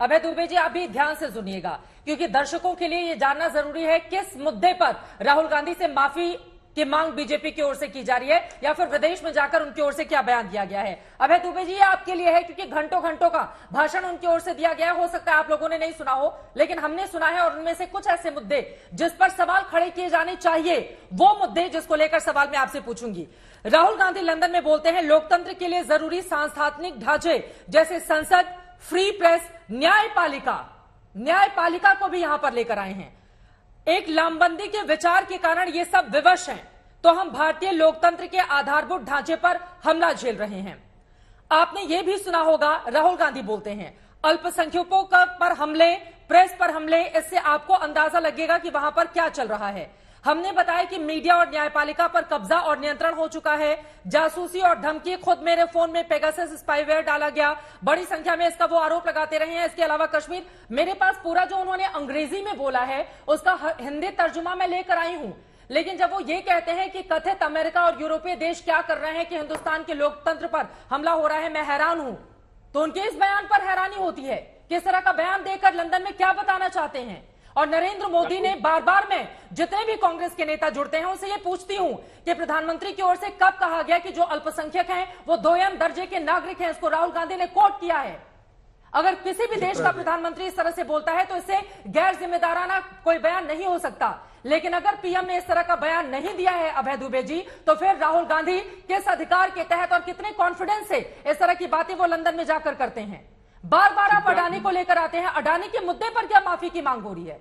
अभय दुबे जी, आप भी ध्यान से सुनिएगा, क्योंकि दर्शकों के लिए यह जानना जरूरी है किस मुद्दे पर राहुल गांधी से माफी की मांग बीजेपी की ओर से की जा रही है, या फिर विदेश में जाकर उनकी ओर से क्या बयान दिया गया है। अभय दुबे जी, ये आपके लिए है, क्योंकि घंटों घंटों का भाषण उनकी ओर से दिया गया है। हो सकता है आप लोगों ने नहीं सुना हो, लेकिन हमने सुना है, और उनमें से कुछ ऐसे मुद्दे जिस पर सवाल खड़े किए जाने चाहिए, वो मुद्दे जिसको लेकर सवाल मैं आपसे पूछूंगी। राहुल गांधी लंदन में बोलते हैं लोकतंत्र के लिए जरूरी सांस्थानिक ढांचे जैसे संसद, फ्री प्रेस, न्यायपालिका को भी यहां पर लेकर आए हैं। एक लामबंदी के विचार के कारण ये सब विवश हैं, तो हम भारतीय लोकतंत्र के आधारभूत ढांचे पर हमला झेल रहे हैं। आपने ये भी सुना होगा, राहुल गांधी बोलते हैं अल्पसंख्यकों पर हमले, प्रेस पर हमले, इससे आपको अंदाजा लगेगा कि वहां पर क्या चल रहा है। हमने बताया कि मीडिया और न्यायपालिका पर कब्जा और नियंत्रण हो चुका है। जासूसी और धमकी, खुद मेरे फोन में पेगासस स्पाईवेयर डाला गया, बड़ी संख्या में इसका वो आरोप लगाते रहे हैं। इसके अलावा कश्मीर, मेरे पास पूरा जो उन्होंने अंग्रेजी में बोला है उसका हिंदी तर्जुमा मैं लेकर आई हूं। लेकिन जब वो ये कहते हैं कि कथित अमेरिका और यूरोपीय देश क्या कर रहे हैं कि हिंदुस्तान के लोकतंत्र पर हमला हो रहा है, मैं हैरान हूं। तो उनके इस बयान पर हैरानी होती है कि इस तरह का बयान देकर लंदन में क्या बताना चाहते हैं। और नरेंद्र मोदी ने बार बार, मैं जितने भी कांग्रेस के नेता जुड़ते हैं उनसे ये पूछती हूं कि प्रधानमंत्री की ओर से कब कहा गया कि जो अल्पसंख्यक हैं वो दोयम दर्जे के नागरिक हैं। इसको राहुल गांधी ने कोट किया है। अगर किसी भी देश का प्रधानमंत्री इस तरह से बोलता है तो इससे गैर जिम्मेदाराना कोई बयान नहीं हो सकता। लेकिन अगर पीएम ने इस तरह का बयान नहीं दिया है अभय दुबे जी, तो फिर राहुल गांधी किस अधिकार के तहत और कितने कॉन्फिडेंस से इस तरह की बातें वो लंदन में जाकर करते हैं। बार बार आप अडानी को लेकर आते हैं, अडानी के मुद्दे पर क्या माफी की मांग हो रही है?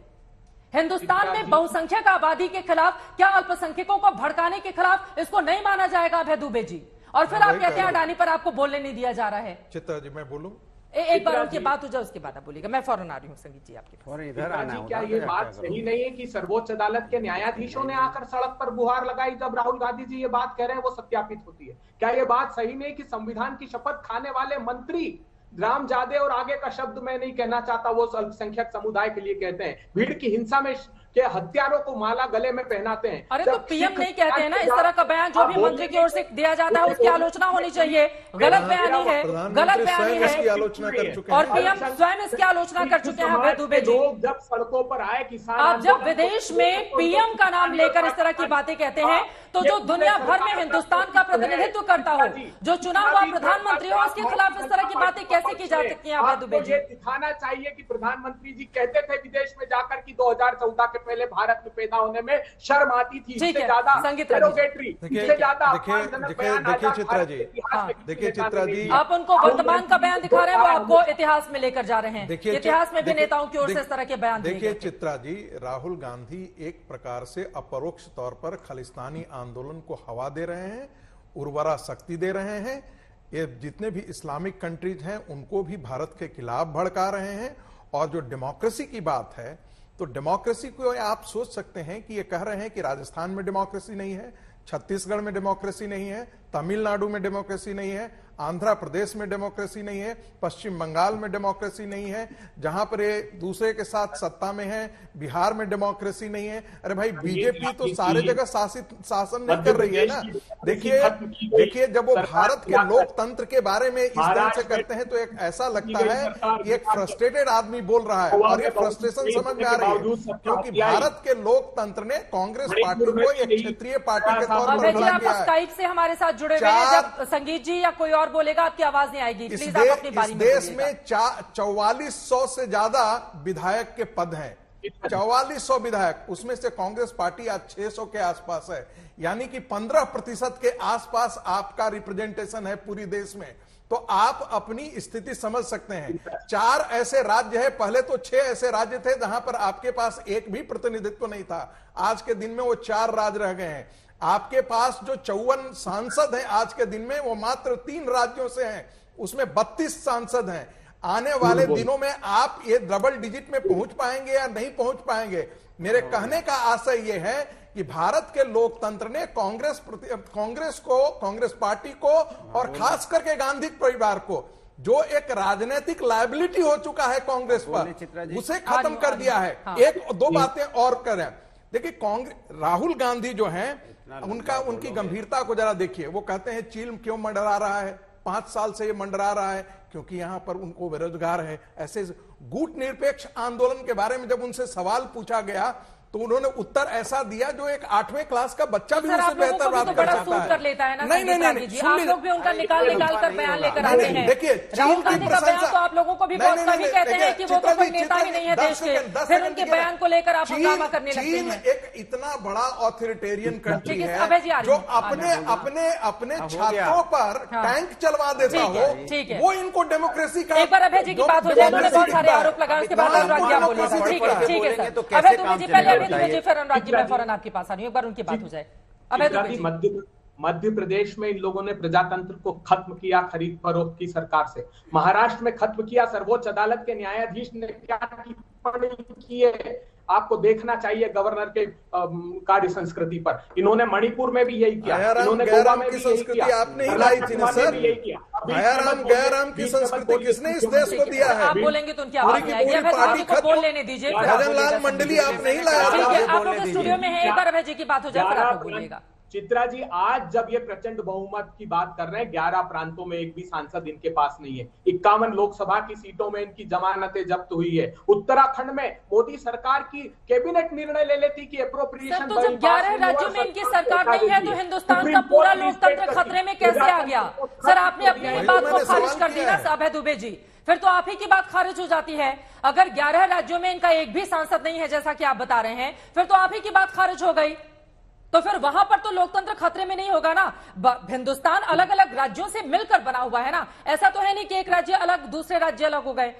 हिंदुस्तान में बहुसंख्यक आबादी के खिलाफ, क्या अल्पसंख्यकों को भड़काने के खिलाफ इसको नहीं माना जाएगा अभय दुबे जी? और फिर आप कहते हैं अडानी पर आपको बोलने नहीं दिया जा रहा है। चित्रा जी, मैं बोलूं? एक बार उनकी बात हो जाए, उसके बाद आप बोलिएगा। मैं फौरन आ रही हूँ संगीत जी आपके। और इधर आना है। क्या ये बात सही नहीं है कि सर्वोच्च अदालत के न्यायाधीशों ने आकर सड़क पर गुहार लगाई जब राहुल गांधी जी ये बात कह रहे हैं वो सत्यापित होती है? क्या ये बात सही नहीं कि संविधान की शपथ खाने वाले मंत्री रामजादे, और आगे का शब्द मैं नहीं कहना चाहता, वो अल्पसंख्यक समुदाय के लिए कहते हैं, भीड़ की हिंसा में के हत्यारों को माला गले में पहनाते हैं? अरे तो पीएम नहीं कहते हैं ना, इस तरह का बयान जो भी मंत्री की ओर से दिया जाता है उसकी आलोचना होनी चाहिए। गलत बयानी है, गलत बयानी है, और पीएम स्वयं इसकी आलोचना कर चुके हैं अभय दुबे जी। लोग जब सड़कों पर आए, किसान, आप जब विदेश में पीएम का नाम लेकर इस तरह की बातें कहते हैं, तो जो दुनिया भर में हिंदुस्तान का प्रतिनिधित्व करता हो, जो चुना हुआ प्रधानमंत्री हो, उसके खिलाफ इस तरह की बातें कैसे की जा सकती हैं अभय दुबे जी? दिखाना चाहिए कि प्रधानमंत्री जी कहते थे विदेश में जाकर कि 2014 के पहले भारत में पैदा होने में शर्म आती थी, इससे ज्यादा डेरोगेटरी, इससे ज्यादा। देखिए चित्रा जी, देखिए चित्रा जी, आप उनको वर्तमान का बयान दिखा रहे हैं, वो आपको इतिहास में लेकर जा रहे हैं। इतिहास में भी नेताओं की ओर से इस तरह के बयान देखिए चित्रा जी, राहुल गांधी एक प्रकार से अपरोक्ष तौर पर खालिस्तानी आंदोलन को हवा दे रहे हैं, उर्वरा शक्ति दे रहे हैं। ये जितने भी इस्लामिक कंट्रीज हैं उनको भी भारत के खिलाफ भड़का रहे हैं। और जो डेमोक्रेसी की बात है, तो डेमोक्रेसी को आप सोच सकते हैं कि ये कह रहे हैं कि राजस्थान में डेमोक्रेसी नहीं है, छत्तीसगढ़ में डेमोक्रेसी नहीं है, तमिलनाडु में डेमोक्रेसी नहीं है, आंध्र प्रदेश में डेमोक्रेसी नहीं है, पश्चिम बंगाल में डेमोक्रेसी नहीं है, जहां पर ये दूसरे के साथ सत्ता में है, बिहार में डेमोक्रेसी नहीं है। अरे भाई, बीजेपी तो सारे जगह शासन नहीं कर रही है ना। देखिए जब वो भारत के लोकतंत्र के बारे में इस ढंग से करते हैं तो एक ऐसा लगता है कि एक फ्रस्ट्रेटेड आदमी बोल रहा है, और ये फ्रस्ट्रेशन समझ में आ रही है क्योंकि भारत के लोकतंत्र ने कांग्रेस पार्टी को एक क्षेत्रीय पार्टी के तौर पर बना दिया है। स्काइप से हमारे साथ जुड़े हुए हैं, जब संगीत जी या कोई और बोलेगा आपकी आवाज नहीं आएगी, प्लीज आप अपनी बारी में। इस देश में 4400 से ज्यादा विधायक के पद हैं, 4400 विधायक, उसमें से कांग्रेस पार्टी आज 600 के आसपास है, यानी कि 15% के आसपास आपका रिप्रेजेंटेशन है पूरी देश में। तो आप अपनी स्थिति समझ सकते हैं। 4 ऐसे राज्य है, पहले तो 6 ऐसे राज्य थे जहां पर आपके पास एक भी प्रतिनिधित्व नहीं था, आज के दिन में वो 4 राज्य रह गए हैं। आपके पास जो 54 सांसद हैं आज के दिन में, वो मात्र 3 राज्यों से हैं, उसमें 32 सांसद हैं। आने वाले दिनों में आप ये डबल डिजिट में पहुंच पाएंगे या नहीं पहुंच पाएंगे? मेरे कहने का आशय यह है कि भारत के लोकतंत्र ने कांग्रेस को, कांग्रेस पार्टी को, और खास करके गांधी परिवार को, जो एक राजनीतिक लायबिलिटी हो चुका है कांग्रेस पर, उसे खत्म कर दिया है। एक दो बातें और करें। देखिए, राहुल गांधी जो हैं, उनकी गंभीरता को जरा देखिए। वो कहते हैं चील क्यों मंडरा रहा है, 5 साल से ये मंडरा रहा है क्योंकि यहां पर उनको बेरोजगार है। ऐसे गुट निरपेक्ष आंदोलन के बारे में जब उनसे सवाल पूछा गया तो उन्होंने उत्तर ऐसा दिया जो एक 8वें क्लास का बच्चा भी उससे बेहतर बात कर सकता है। कर लेता है ना नहीं, आप लोग भी उनका निकाल कर बयान लेकर आते हैं। देखिए, राहुल गांधी का बयान तो आप लोगों को भी बहुत कभी कहते हैं कि वो तो कोई नेता ही नहीं है देश के, फिर उनके बयान को लेकर आप हंगामा करने लगते हैं। चीन एक इतना बड़ा ऑथोरिटेरियन कंट्री है जो अपने छात्रों पर टैंक चलवा देता हो, वो इनको डेमोक्रेसी का। एक बार अभय जी की बात हो जाए, उन्होंने बहुत सारे आरोप लगाए, उसके बाद अनुराग क्या बोलेगा। ठीक है सर, अभय दुबे जी पहले फिर अनुराग जी, मैं फौरन आपके पास आ रही हूँ, एक बार उनकी बात हो जाए। अभय दुबे जी, मध्य प्रदेश में इन लोगों ने प्रजातंत्र को खत्म किया खरीद फरोख्त की सरकार से। महाराष्ट्र में खत्म किया। सर्वोच्च अदालत के न्यायाधीश ने क्या टिप्पणी की है आपको देखना चाहिए गवर्नर के कार्य संस्कृति पर। इन्होंने मणिपुर में भी यही किया, इन्होंने गोवा में भी यही किया, आपने ही लाई थी ना सर। गयाराम की संस्कृति किसने इस देश को दिया है? आप बोलेंगे तो उनकी आवाज नहीं आएगी। अभय को बोल लेने दीजिए। भजनलाल मंडली आपने ही लाया था। आप लोग स्टूडियो में है, एक बार अभय जी की बात हो जाए, फिर आप बोलिएगा। चित्रा जी, आज जब ये प्रचंड बहुमत की बात कर रहे हैं, 11 प्रांतों में एक भी सांसद इनके पास नहीं है। 51 लोकसभा की सीटों में इनकी जमानतें जब्त हुई है। उत्तराखंड में मोदी सरकार की कैबिनेट निर्णय ले लेती कि एप्रोप्रिएशन। तो जब 11 राज्यों में इनकी सरकार नहीं है तो हिंदुस्तान का पूरा लोकतंत्र खतरे में कैसे आ गया? सर, आपने अपनी बात को खारिज कर दी ना अभय दुबे जी, फिर तो आप ही की बात खारिज हो जाती है। अगर 11 राज्यों में इनका एक भी सांसद नहीं है जैसा कि आप बता रहे हैं, फिर तो आप ही की बात खारिज हो गई। तो फिर वहां पर तो लोकतंत्र खतरे में नहीं होगा ना। हिंदुस्तान अलग अलग राज्यों से मिलकर बना हुआ है ना, ऐसा तो है नहीं कि एक राज्य अलग दूसरे राज्य अलग हो गए।